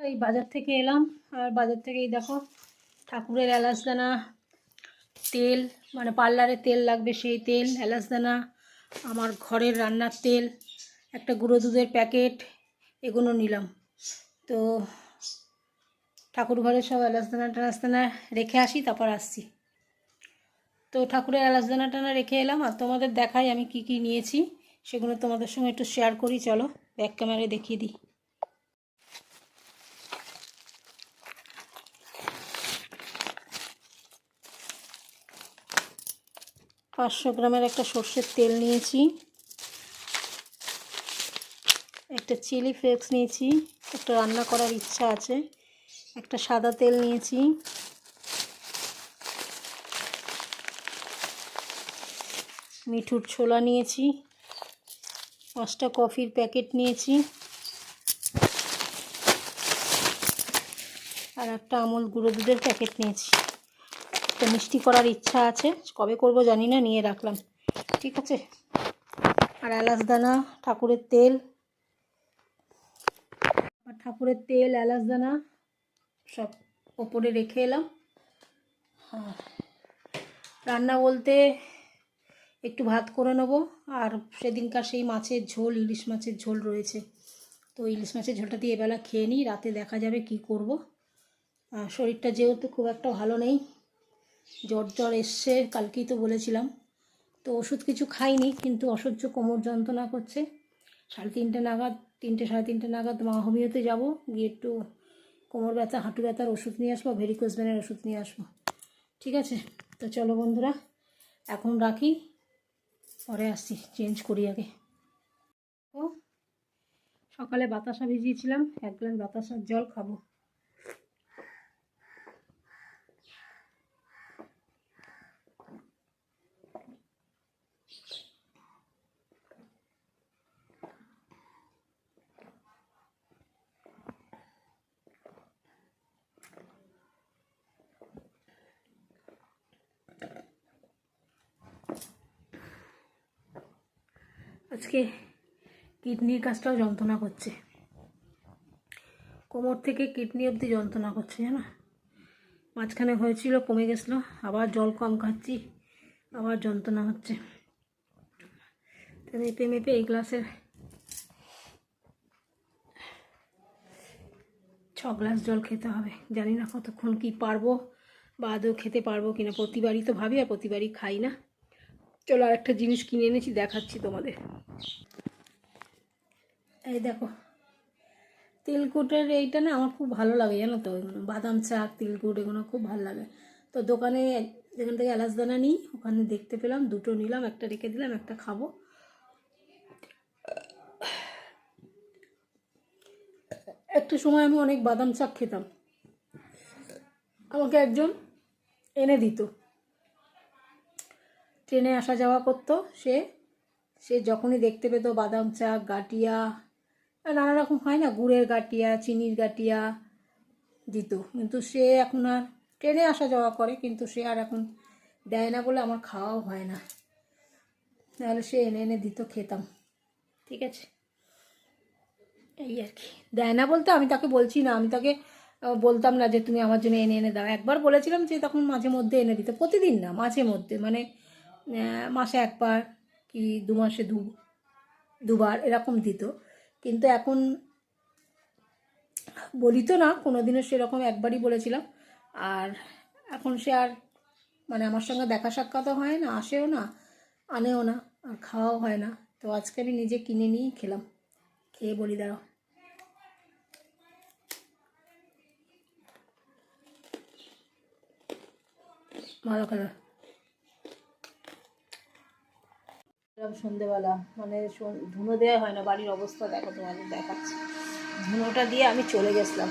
এই বাজার থেকে এলাম, আর বাজার থেকেই দেখো ঠাকুরের এলাচদানা তেল, মানে পার্লারে তেল লাগবে সেই তেল, এলাচদানা, আমার ঘরের রান্নার তেল, একটা গুঁড়ো দুধের প্যাকেট, এগুলো নিলাম। তো ঠাকুর ঘরে সব এলাচদানা রেখে আসি, তারপর আসছি। তো ঠাকুরের এলাচদানা রেখে এলাম, আর তোমাদের দেখাই আমি কি কি নিয়েছি, সেগুলো তোমাদের সঙ্গে একটু শেয়ার করি। চলো ব্যাক ক্যামেরায় দেখিয়ে দিই। 500 গ্রামের একটা সর্ষের তেল নিয়েছি, একটা চিলি ফ্লেক্স নিয়েছি, একটা রান্না করার ইচ্ছা আছে, একটা সাদা তেল নিয়েছি, মিঠুর ছোলা নিয়েছি, 5টা কফির প্যাকেট নিয়েছি, আর একটা আমুল গুঁড়ো দুধের প্যাকেট নিয়েছি। একটা মিষ্টি করার ইচ্ছা আছে, কবে করব জানি না, নিয়ে রাখলাম। ঠিক আছে। আর এলাচদানা, ঠাকুরের তেল, এলাচদানা সব ওপরে রেখে এলাম। রান্না বলতে একটু ভাত করে নেবো, আর সেদিনকার সেই মাছের ঝোল, ইলিশ মাছের ঝোল রয়েছে, তো ইলিশ মাছের ঝোলটা দিয়ে এবেলা খেয়ে নিই, রাতে দেখা যাবে কি করব। শরীরটা যেহেতু খুব একটা ভালো নেই, জ্বর এসছে, কালকেই তো বলেছিলাম, তো ওষুধ কিছু খাইনি, কিন্তু অসহ্য কোমর যন্ত্রণা করছে। 3:30 নাগাদ, 3টে 3:30 নাগাদ মা হোমিওতে যাবো, গিয়ে একটু কোমর ব্যথা, হাঁটু ব্যথার ওষুধ নিয়ে আসবো, ভেরিকোজ ভেনের ওষুধ নিয়ে আসবো। ঠিক আছে, তো চলো বন্ধুরা, এখন রাখি, পরে আসছি, চেঞ্জ করি আগে। ও সকালে বাতাসা ভিজিয়েছিলাম, 1 গ্লাস বাতাসার জল খাবো। আজকে কিডনির কাজটাও যন্ত্রণা করছে, কোমর থেকে কিডনি অবধি যন্ত্রণা করছে, জানো। মাঝখানে হয়েছিল, কমে গেছিলো, আবার জল কম খাচ্ছি, আবার যন্ত্রণা হচ্ছে। তো মেপে মেপে এই গ্লাসের 6 গ্লাস জল খেতে হবে। জানি না কতক্ষণ কি পারবো, বা আদৌ খেতে পারবো কিনা। প্রতিবারই তো ভাবি, আর প্রতিবারই খাই না। চলো আর একটা জিনিস কিনে এনেছি, দেখাচ্ছি তোমাদের। এই দেখো, তিলকুটের এইটা না আমার খুব ভালো লাগে, জানো তো। এগুলো বাদাম চাক, তিলকুট, এগুলো খুব ভালো লাগে। তো দোকানে যেখান থেকে এলাচদানা নিই, ওখানে দেখতে পেলাম, 2টো নিলাম, একটা রেখে দিলাম, একটা খাবো। একটা সময় আমি অনেক বাদাম চাক খেতাম, আমাকে একজন এনে দিত, ট্রেনে আসা যাওয়া করতো, সে যখনই দেখতে পেতো বাদাম চাক, গাটিয়া, নানা রকম হয় না, গুড়ের গাটিয়া, চিনির গাটিয়া দিত। কিন্তু সে এখন আর ট্রেনে আসা যাওয়া করে, কিন্তু সে আর এখন দেয় না বলে আমার খাওয়াও হয় না, নাহলে সে এনে এনে দিত, খেতাম। ঠিক আছে, এই আর কি। দেয় না বলতে আমি তাকে বলছি না, আমি তাকে বলতাম না যে তুমি আমার জন্য এনে এনে দাও। একবার বলেছিলাম, যে তখন মাঝে মধ্যে এনে দিত, প্রতিদিন না, মাঝে মধ্যে, মানে মাসে একবার কি 2 মাসে দুবার এরকম দিত। কিন্তু এখন বলি তো না, কোনোদিনও সেরকম, একবারই বলেছিলাম। আর এখন সে আর, মানে আমার সঙ্গে দেখা সাক্ষাৎও হয় না, আসেও না, আনেও না, আর খাওয়াও হয় না। তো আজকে আমি নিজে কিনে নিয়েই খেলাম, খেয়ে বলি দাঁড়াও। ভালো খেলো। সন্ধেবেলা, মানে ধুনো দেওয়া হয় না, বাড়ির অবস্থা দেখো, তোমাদের দেখাচ্ছি। ধুনোটা দিয়ে আমি চলে গেছিলাম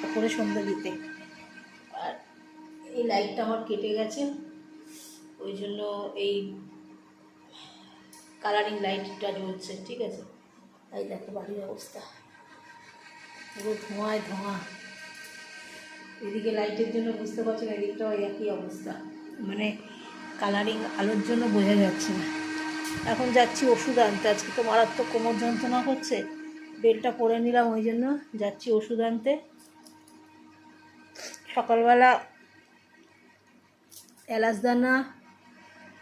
ওপরে সন্ধে দিতে, আর এই লাইটটা আমার কেটে গেছে, ওই জন্য এই কালারিং লাইটটা জ্বলছে। ঠিক আছে, এই দেখো বাড়ির অবস্থা, পুরো ধোঁয়ায় ধোঁয়া। এদিকে লাইটের জন্য বুঝতে পারছি না, এদিকটাও একই অবস্থা, মানে কালারিং আলোর জন্য বোঝা যাচ্ছে না। এখন যাচ্ছি ওষুধ আনতে, আজকে তো মারাত্মক কোমর যন্ত্রণা করছে, বেলটা পরে নিলাম, ওই জন্য যাচ্ছি ওষুধ আনতে। সকালবেলা এলাচদানা,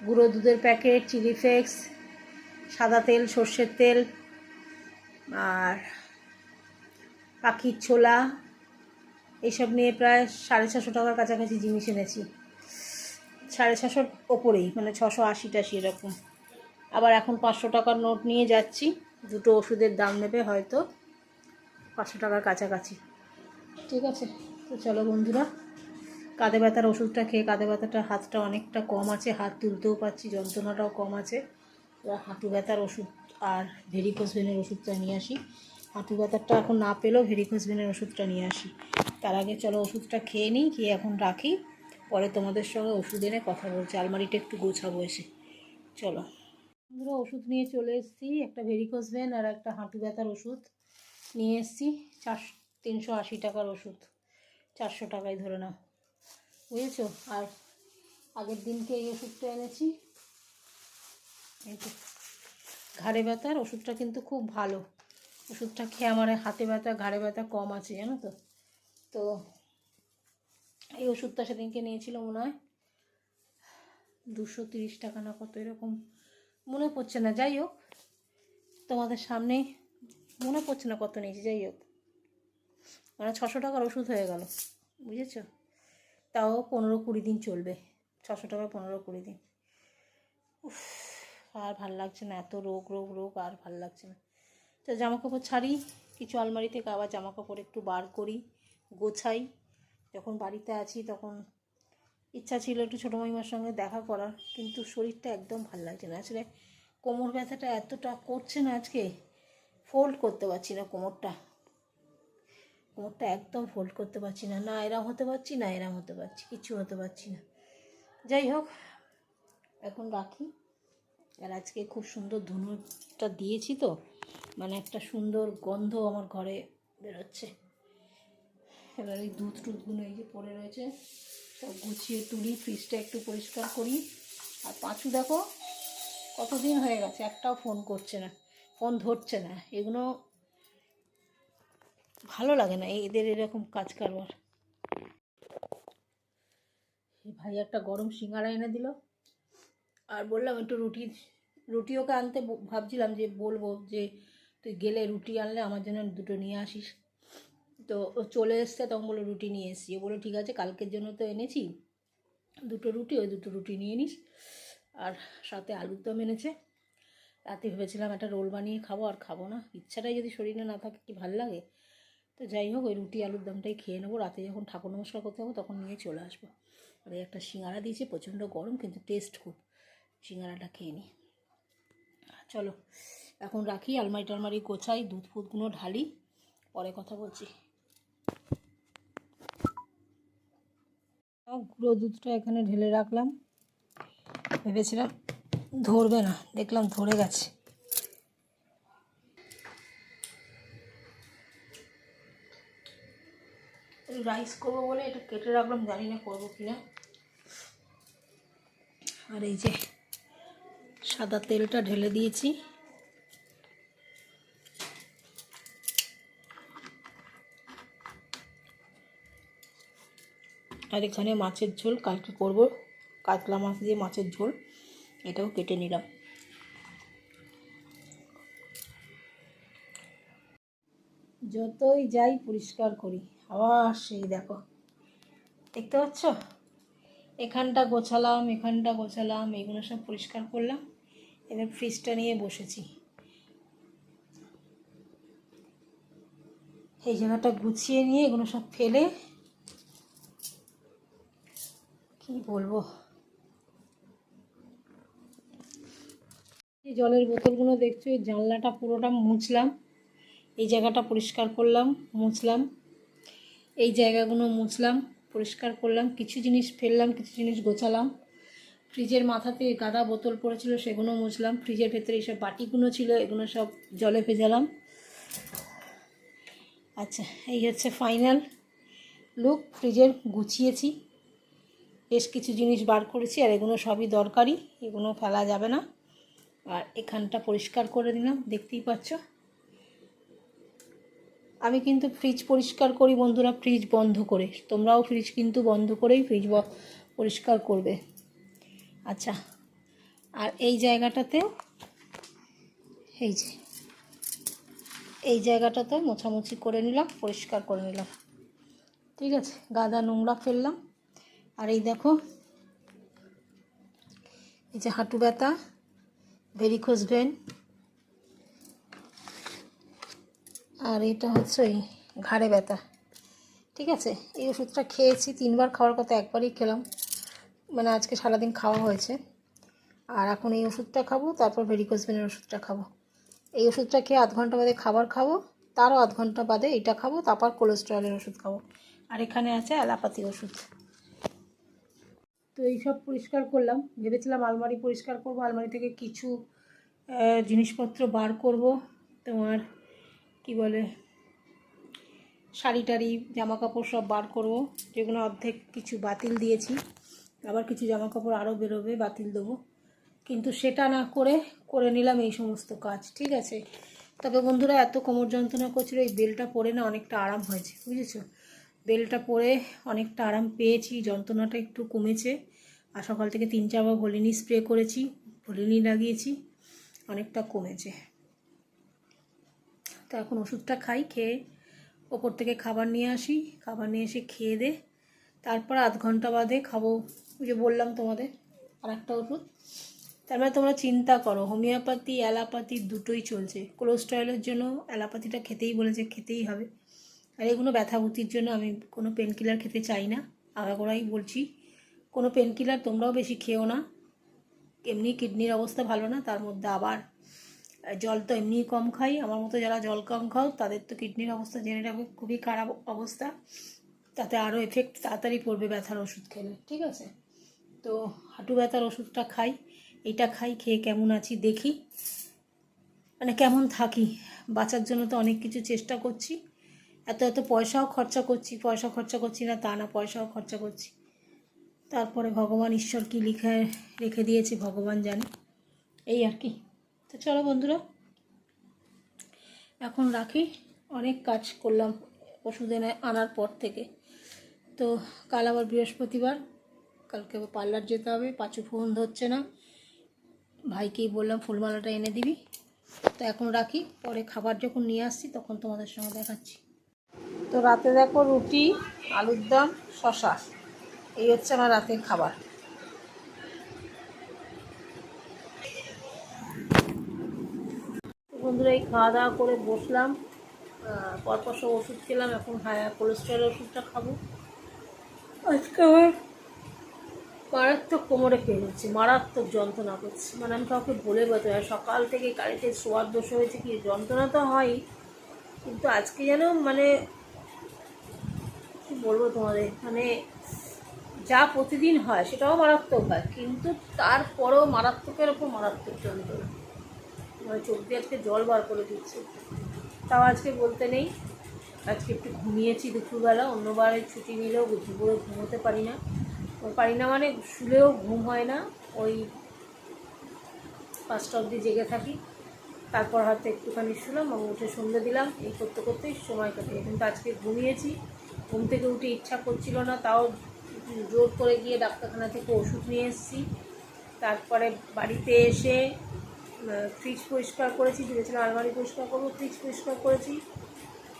গুঁড়ো দুধের প্যাকেট, চিলি ফ্লেক্স, সাদা তেল, সর্ষের তেল আর পাখির ছোলা এইসব নিয়ে প্রায় 650 টাকার কাছাকাছি জিনিস এনেছি। 650 ওপরেই, মানে 680 এরকম। আবার এখন 500 টাকার নোট নিয়ে যাচ্ছি, দুটো ওষুধের দাম নেবে হয়তো 500 টাকার কাছাকাছি। ঠিক আছে, তো চলো বন্ধুরা, কাঁধে ব্যথার ওষুধটা খেয়ে, কাঁধে ব্যথাটা হাতটা অনেকটা কম আছে, হাত তুলতেও পারছি, যন্ত্রণাটাও কম আছে। এবার হাঁটু ব্যথার ওষুধ আর ভেরিকোজ ভেনের ওষুধটা নিয়ে আসি। হাঁটু ব্যথারটা এখন না পেলেও ভেরিকোজ ভেনের ওষুধটা নিয়ে আসি। তার আগে চলো ওষুধটা খেয়ে নিই, খেয়ে এখন রাখি, পরে তোমাদের সঙ্গে ওষুধ এনে কথা বলছি। আলমারিটা একটু গোছাবো এসে। চলো বন্ধুরা, ওষুধ নিয়ে চলে এসেছি। একটা ভেরিকোজ ভেন আর একটা হাঁটু ব্যথার ওষুধ নিয়ে এসেছি। 380 টাকার ওষুধ, 400 টাকায় ধরে নাও, বুঝেছো। আর আগের দিনকে এই ওষুধটা এনেছি, এই তো ঘাড়ে ব্যথার ওষুধটা, কিন্তু খুব ভালো ওষুধটা খেয়ে আমার হাতে ব্যথা, ঘাড়ে ব্যথা কম আছে, জানো তো। তো এই ওষুধটা সেদিনকে নিয়েছিল মনে হয় 230 টাকা না কত এরকম, মনে পড়ছে না। যাই হোক, তোমাদের সামনে মনে পড়ছে না কত নিয়েছি। যাই হোক, মানে 600 টাকার ওষুধ হয়ে গেল, বুঝেছো। তাও 15-20 দিন চলবে। 600 টাকা 15-20 দিন। উফ, আর ভাল লাগছে না, এত রোগ রোগ রোগ, আর ভাল লাগছে না। তো জামাকাপড় ছাড়ি কিছু, আলমারি থেকে আবার জামাকাপড় একটু বার করি, গোছাই। যখন বাড়িতে আছি তখন ইচ্ছা ছিল একটু ছোটো মামিমার সঙ্গে দেখা করার, কিন্তু শরীরটা একদম ভাল লাগছে না। আসলে কোমর ব্যথাটা এতটা করছে না, আজকে ফোল্ড করতে পারছি না কোমরটা একদম ফোল্ড করতে পারছি না, না এরম হতে পারছি, না এরম হতে পারছি, কিছু হতে পারছি না। যাই হোক, এখন রাখি। আর আজকে খুব সুন্দর ধুনোটা দিয়েছি তো, মানে একটা সুন্দর গন্ধ আমার ঘরে বেরোচ্ছে। এবার এই দুধ টুধগুলো এই যে পড়ে রয়েছে সব গুছিয়ে তুলি, ফ্রিজটা একটু পরিষ্কার করি। আর পাঁচু দেখো কতদিন হয়ে গেছে, একটাও ফোন করছে না, ফোন ধরছে না। এগুলো ভালো লাগে না, এদের এরকম কাজ কারবার। ভাই একটা গরম সিঙ্গারা এনে দিল, আর বললাম একটু রুটি ওকে আনতে ভাবছিলাম, যে বলবো যে তুই গেলে রুটি আনলে আমার জন্য দুটো নিয়ে আসিস। তো ও চলে এসছে, তখন বললো রুটি নিয়ে এসছি। ও বললো ঠিক আছে, কালকের জন্য তো এনেছি দুটো রুটি, ওই দুটো রুটি নিয়ে নিস। আর সাথে আলুর দম এনেছে। রাতে ভেবেছিলাম একটা রোল বানিয়ে খাবো, আর খাবো না, ইচ্ছাটাই যদি শরীরে না থাকে কি ভাল লাগে। তো যাই হোক, ওই রুটি আলুর দমটাই খেয়ে নেবো। রাতে যখন ঠাকুর নমস্কার করতে যাবো তখন নিয়ে চলে আসবো। আর এই একটা সিঙ্গারা দিয়েছে, প্রচণ্ড গরম কিন্তু টেস্ট খুব। সিঙ্গারাটা খেয়ে নিই। চলো এখন রাখি, আলমারি টালমারি গোছাই, দুধ ফুধগুলো ঢালি, পরে কথা বলছি। গুঁড়ো দুধটা এখানে ঢেলে রাখলাম, ভেবেছিলাম ধরবে না, দেখলাম ধরে গেছে। রাইস করবো বলে এটা কেটে রাখলাম, জানি না করবো কিনা। আর এই যে সাদা তেলটা ঢেলে দিয়েছি। আর এখানে মাছের ঝোল কালকে করব, কাতলা মাছ দিয়ে মাছের ঝোল, এটাও কেটে নিলাম। যতই যাই পরিষ্কার করি, আবার সেই দেখো, দেখতে পাচ্ছ, এখানটা গোছালাম, এখানটা গোছালাম, এগুলো সব পরিষ্কার করলাম। এবার ফ্রিজটা নিয়ে বসেছি, এই জায়গাটা গুছিয়ে নিয়ে এগুলো সব ফেলে, কি বলবো। এই জলের বোতলগুলো দেখছো, এই জানলাটা পুরোটা মুছলাম, এই জায়গাটা পরিষ্কার করলাম, মুছলাম, এই জায়গাগুলো মুছলাম, পরিষ্কার করলাম, কিছু জিনিস ফেললাম, কিছু জিনিস গোছালাম। ফ্রিজের মাথাতে গাদা বোতল পড়েছিল, সেগুলো মুছলাম। ফ্রিজের ভেতরে এইসব বাটিগুলো ছিল, এগুলো সব জলে ভেজালাম। আচ্ছা, এই হচ্ছে ফাইনাল লুক। ফ্রিজের গুছিয়েছি, বেশ কিছু জিনিস বার করেছি, আর এগুলো সবই দরকারি, এগুলো ফেলা যাবে না। আর এখানটা পরিষ্কার করে দিলাম, দেখতেই পাচ্ছ। আমি কিন্তু ফ্রিজ পরিষ্কার করি বন্ধুরা, ফ্রিজ বন্ধ করে। তোমরাও ফ্রিজ কিন্তু বন্ধ করেই ফ্রিজ পরিষ্কার করবে। আচ্ছা, আর এই জায়গাটাতেও, এই জায়গাটাতেও মোছামুছি করে নিলাম, পরিষ্কার করে নিলাম। ঠিক আছে, গাদা নোংরা ফেললাম। আর এই দেখো, এই যে হাঁটু ব্যথা, ভেরিকোজ ভেন, আর এটা হচ্ছে ওই ঘাড়ে ব্যথা। ঠিক আছে, এই ওষুধটা খেয়েছি 3বার, খাওয়ার কথা 1বারই খেলাম, মানে আজকে সারাদিন খাওয়া হয়েছে। আর এখন এই ওষুধটা খাবো, তারপর ভেরিকোজ ভেনের ওষুধটা খাবো। এই ওষুধটা খেয়ে আধ ঘন্টা বাদে খাবার খাবো, তারও আধ ঘন্টা বাদে এটা খাবো, তারপর কোলেস্টেরলের ওষুধ খাবো। আর এখানে আছে অ্যালোপ্যাথি ওষুধ। তো এইসব পরিষ্কার করলাম, ভেবেছিলাম আলমারি পরিষ্কার করবো, আলমারি থেকে কিছু জিনিসপত্র বার করব, তোমার কি বলে, শাড়ি টাড়ি জামা কাপড় সব বার করব, যেগুলো অর্ধেক কিছু বাতিল দিয়েছি, আবার কিছু জামা কাপড় আরও বেরোবে, বাতিল দেবো। কিন্তু সেটা না করে নিলাম এই সমস্ত কাজ। ঠিক আছে, তবে বন্ধুরা এত কোমর যন্ত্রণা করছিল, এই বেলটা পরে না অনেকটা আরাম হয়েছে, বুঝেছো? বেলটা পরে অনেকটা আরাম পেয়েছি, যন্ত্রণাটা একটু কমেছে। আর সকাল থেকে 3-4 বার ভলিনি স্প্রে করেছি, ভলিনি লাগিয়েছি, অনেকটা কমেছে। তো এখন ওষুধটা খাই, খেয়ে ওপর থেকে খাবার নিয়ে আসি, খাবার নিয়ে এসে খেয়ে দে, তারপর আধ ঘন্টা বাদে খাবো, ওই যে বললাম তোমাদের আর একটা ওষুধ। তার মানে তোমরা চিন্তা করো, হোমিওপ্যাথি অ্যালোপ্যাথি দুটোই চলছে। কোলেস্টেরলের জন্য অ্যালোপ্যাথিটা খেতেই বলেছে, খেতেই হবে। আর এগুলো ব্যথাভূতির জন্য আমি কোনো পেন কিলার খেতে চাই না, আগাগোড়াই বলছি। কোনো পেন কিলার তোমরাও বেশি খেও না, এমনি কিডনির অবস্থা ভালো না, তার মধ্যে আবার জল তো এমনিই কম খাই। আমার মতো যারা জল কম খাও তাদের তো কিডনির অবস্থা জেনে রাখো খুবই খারাপ অবস্থা, তাতে আরও এফেক্ট তাড়াতাড়ি পড়বে ব্যথার ওষুধ খেলে। ঠিক আছে, তো হাঁটু ব্যথার ওষুধটা খাই, এইটা খাই, খেয়ে কেমন আছি দেখি, মানে কেমন থাকি। বাঁচার জন্য তো অনেক কিছু চেষ্টা করছি, এত পয়সাও খরচা করছি, পয়সা খরচা করছি না তা না, পয়সাও খরচা করছি। তারপরে ভগবান ঈশ্বর কী লিখে রেখে দিয়েছে ভগবান জানে, এই আর কি। তো চলো বন্ধুরা, এখন রাখি, অনেক কাজ করলাম ওষুধ আনার পর থেকে। তো কাল আবার বৃহস্পতিবার, কালকে আবার পার্লার যেতে হবে। পাঁচু ফোন ধরছে না, ভাইকেই বললাম ফুলমালাটা এনে দিবি। তো এখন রাখি, পরে খাবার যখন নিয়ে আসছি তখন তোমাদের সঙ্গে দেখাচ্ছি। তো রাতে দেখো রুটি, আলুর দম, শশা, এই হচ্ছে আমার রাতের খাবার। বন্ধুরা এই খাওয়া দাওয়া করে বসলাম, পরপর সব ওষুধ খেলাম, এখন কোলেস্ট্রলের ওষুধটা খাবো। আজকে আমার মারাত্মক কোমরে পেয়ে যাচ্ছে, মারাত্মক যন্ত্রণা করছে, মানে আমি কাউকে বলে বোঝাতে হয়। সকাল থেকে গাড়িতে শোয়ার দোষ হয়েছে কি, যন্ত্রণা তো হয়ই, কিন্তু আজকে যেন মানে কী বলবো তোমাদের, মানে যা প্রতিদিন হয় সেটাও মারাত্মক হয়, কিন্তু তারপরেও মারাত্মকের ওপর মারাত্মক যন্ত্রণা, মানে চোখ দিয়ে আজকে জল বার করে দিচ্ছে। তাও আজকে বলতে নেই, আজকে একটু ঘুমিয়েছি দুপুরবেলা, অন্যবারে ছুটি নিলেও দুপুরে ঘুমোতে পারি না, মানে শুলেও ঘুম হয় না, ওই 5টা অবধি জেগে থাকি, তারপর হয়তো একটুখানি শুলাম এবং উঠে সন্ধ্যে দিলাম, এই করতে করতেই সময় কাটে। কিন্তু আজকে ঘুমিয়েছি, ঘুম থেকে উঠে ইচ্ছা করছিল না, তাও জোর করে গিয়ে ডাক্তারখানা থেকে ওষুধ নিয়ে এসেছি। তারপরে বাড়িতে এসে ফ্রিজ পরিষ্কার করেছি, ভেবেছিলাম আলমারি পরিষ্কার করবো, ফ্রিজ পরিষ্কার করেছি,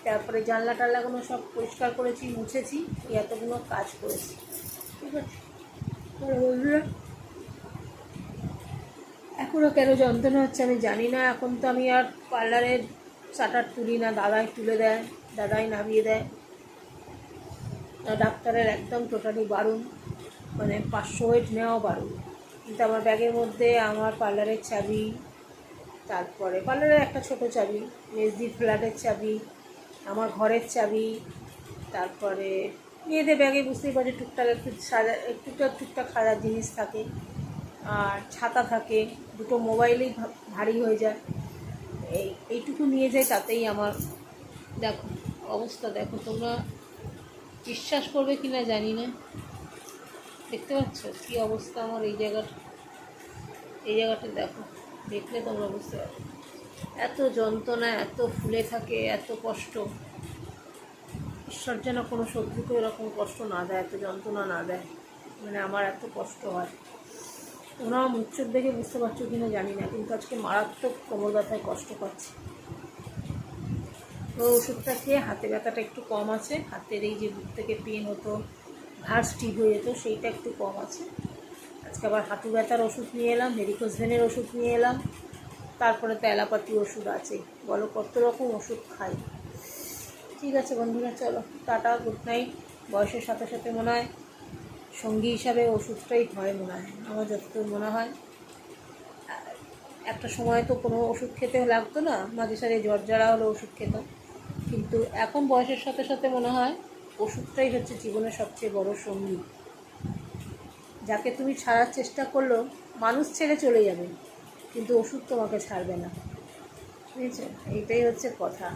তারপরে জানলা টাল্লাগুলো সব পরিষ্কার করেছি, মুছেছি, এতগুলো কাজ করেছি। ঠিক আছে, বন্ধুরা এখনও কেন যন্ত্রণা হচ্ছে আমি জানি না। এখন তো আমি আর পার্লারের শাটার তুলি না, দাদাই তুলে দেয়, দাদাই নামিয়ে দেয়। ডাক্তারের একদম টোটালি বারণ, মানে 500 ওয়েট নেওয়াও বারণ। কিন্তু আমার ব্যাগের মধ্যে আমার পার্লারের চাবি, তারপরে পার্লারের একটা ছোটো চাবি, মেজদির ফ্ল্যাটের চাবি, আমার ঘরের চাবি, তারপরে মেয়েদের ব্যাগে বুঝতেই পারছি টুকটাক টুকটাক সাজার জিনিস থাকে, আর ছাতা থাকে, দুটো মোবাইলেই ভারী হয়ে যায়, এইটুকু নিয়ে যাই, তাতেই আমার দেখো অবস্থা। দেখো তোমরা বিশ্বাস করবে কি না জানি না, দেখতে পাচ্ছ কী অবস্থা আমার এই জায়গাটা দেখো, দেখলে তোমরা বুঝতে পারবে। এত যন্ত্রণা, এত ফুলে থাকে, এত কষ্ট, ঈশ্বর যেন কোনো শত্রুকে এরকম কষ্ট না দেয়, এত যন্ত্রণা না দেয়। মানে আমার এত কষ্ট হয়, তোমরা মুখ চোখ দেখে বুঝতে পারছো কিনা জানি না, কিন্তু আজকে মারাত্মক কোমর ব্যথায় কষ্ট পাচ্ছি। তো ওষুধটা খেয়ে হাতে ব্যথাটা একটু কম আছে, হাতের এই যে বুক থেকে পেন হতো, ঘাড় স্টিভ হয়ে যেত, সেইটা একটু কম আছে। আজকে আবার হাঁটু ব্যথার ওষুধ নিয়ে এলাম, ভেরিকোজ ভেনের ওষুধ নিয়ে এলাম, তারপরে তো অ্যালোপ্যাথি ওষুধ আছে। বলো কত রকম ওষুধ খাই। ঠিক আছে বন্ধুরা, চলো টাটা, গুড নাইট। বয়সের সাথে সাথে মনে হয় সঙ্গী হিসাবে ওষুধটাই হয় মনে হয়, আমার যতদূর মনে হয়। একটা সময় তো কোনো ওষুধ খেতে লাগতো না, মাঝে সাঝে জ্বর জ্বালা হলে ওষুধ খেতাম, কিন্তু এখন বয়সের সাথে সাথে মনে হয় ওষুধটাই হচ্ছে জীবনের সবচেয়ে বড় সঙ্গী। যাকে তুমি ছাড়ার চেষ্টা করলেও মানুষ ছেড়ে চলে যাবে, কিন্তু ওষুধ তোমাকে ছাড়বে না, বুঝেছো? এইটাই হচ্ছে কথা।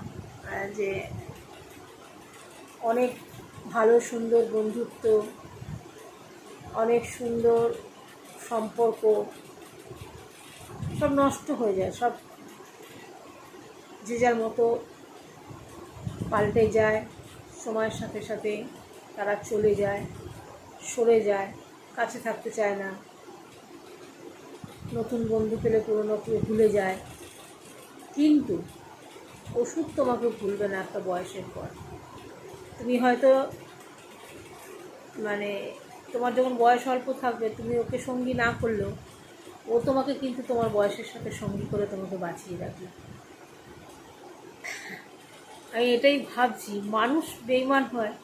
যে অনেক ভালো সুন্দর বন্ধুত্ব, অনেক সুন্দর সম্পর্ক সব নষ্ট হয়ে যায়, সব যে যার মতো পাল্টে যায়, সময়ের সাথে সাথে তারা চলে যায়, সরে যায়, কাছে থাকতে চায় না, নতুন বন্ধু পেলে পুরোনোকে ভুলে যায়। কিন্তু ওষুধ তোমাকে ভুলবে না একটা বয়সের পর। তুমি হয়তো মানে তোমার যখন বয়স অল্প থাকবে, তুমি ওকে সঙ্গী না করলেও ও তোমাকে কিন্তু তোমার বয়সের সাথে সঙ্গী করে তোমাকে বাঁচিয়ে রাখবে। আমি এটাই ভাবছি, মানুষ বেইমান হয়,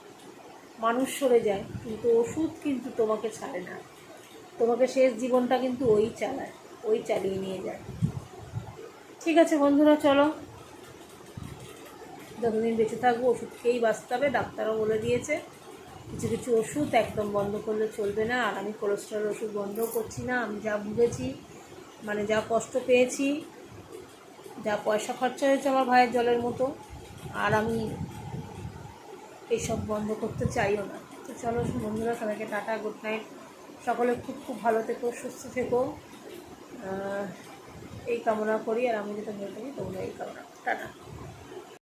মানুষ সরে যায়, কিন্তু ওষুধ কিন্তু তোমাকে ছাড়ে না, তোমাকে শেষ জীবনটা কিন্তু ওই চালায়, ওই চালিয়ে নিয়ে যায়। ঠিক আছে বন্ধুরা, চলো যতদিন বেঁচে থাকবো ওষুধ খেয়েই বাঁচতে হবে, ডাক্তারও বলে দিয়েছে। কিছু কিছু ওষুধ একদম বন্ধ করলে চলবে না, আর আমি কোলেস্ট্রল ওষুধ বন্ধও করছি না। আমি যা ভুগেছি, মানে যা কষ্ট পেয়েছি, যা পয়সা খরচা হয়েছে আমার ভাইয়ের জলের মতো, আর আমি এইসব বন্ধ করতে চাইও না। তো চলো বন্ধুরা, সবাইকে টাটা, গুড নাইট। সকলে খুব খুব ভালো থেকো, সুস্থ থেকো, এই কামনা করি। আর আমি যেটা বলে থাকি তোমরা এই কামনা। টাটা।